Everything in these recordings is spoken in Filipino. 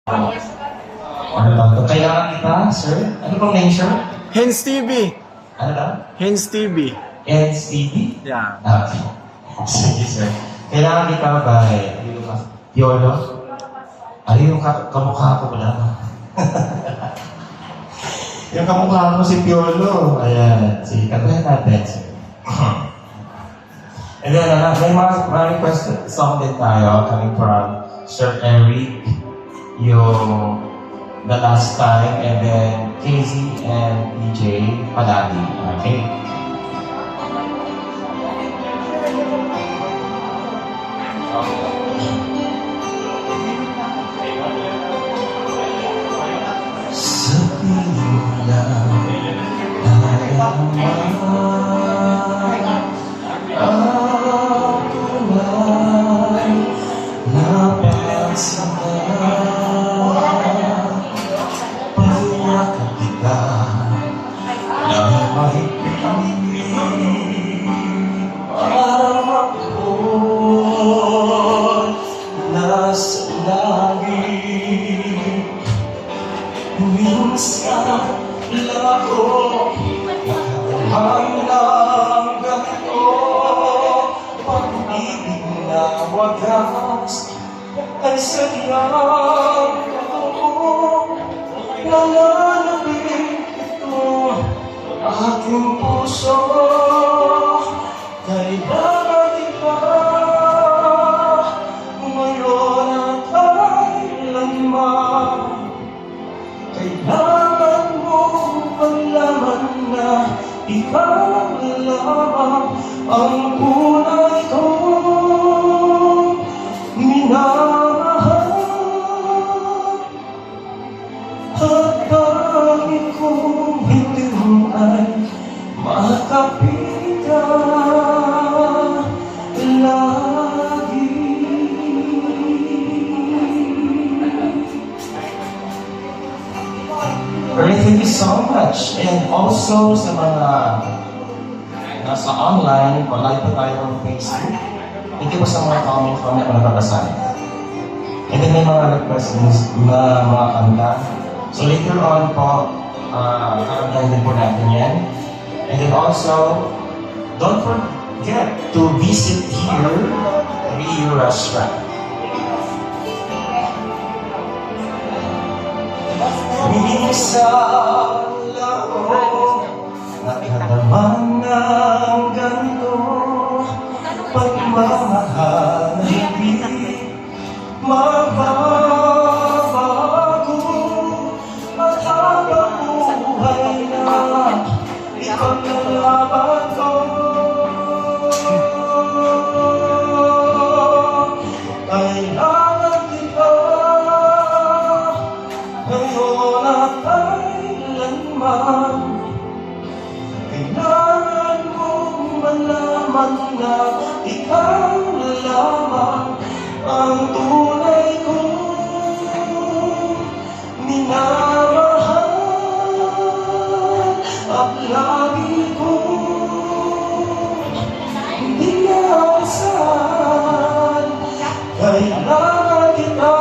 Ano ba ito? Kailangan kita, sir? Ano bang name, sir? Hens TV. Ano lang? Hens TV. NCD? Yeah. Ah, sige, sir. Kailangan kita ba Piolo? Ano yung kamukha ko ba lang? Yung kamukha ko si Piolo. Ayan. Sige, katahin natin, sir. And then, may mga request song din tayo coming from Sir Eric, yung The Last Time, and then Casey and DJ Palagi. Okay? Sabihin mo lang minsan lang ako hanggang ganito, pag-ibig na wagas ay sadyang totoo. Nananabik ito aking puso, kailangan kita ngayon at kailanman. Kailangan mo malaman na ikaw lamang ang tunay kong minamahal. At dahil kung hindi mo ay makapitan lagi. Alright, thank you so much. And also sa mga nasa online, live pa tayo on Facebook. Thank you po sa mga comment na nababasa. And then may mga request na mga kanta. So later on po, kakantahin din po natin yan. And then also, don't forget to visit here, Rio Restaurant. Minsan lang ako nakadama ng ganito, pagmamahal na hindi magbabago. At habang buhay na ipaglalaban ko, kailangan kita ngayon at kailanman. Kailangan mong malaman na ikaw lamang ang tunay kong minamahal. At lagi kong hindi naasahan. Kailangan kita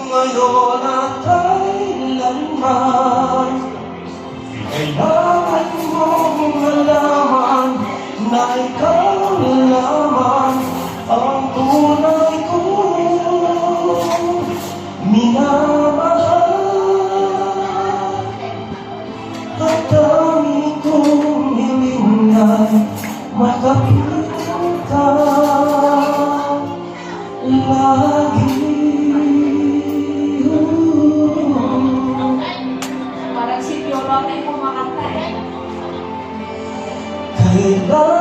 ngayon at kailanman. Kailangan mong malaman na ikaw lamang ang tunay kong minamahal. At dami kong hiling ay makapitan ka lagi. Parang si Piolo ay kumakanta eh. Kailangan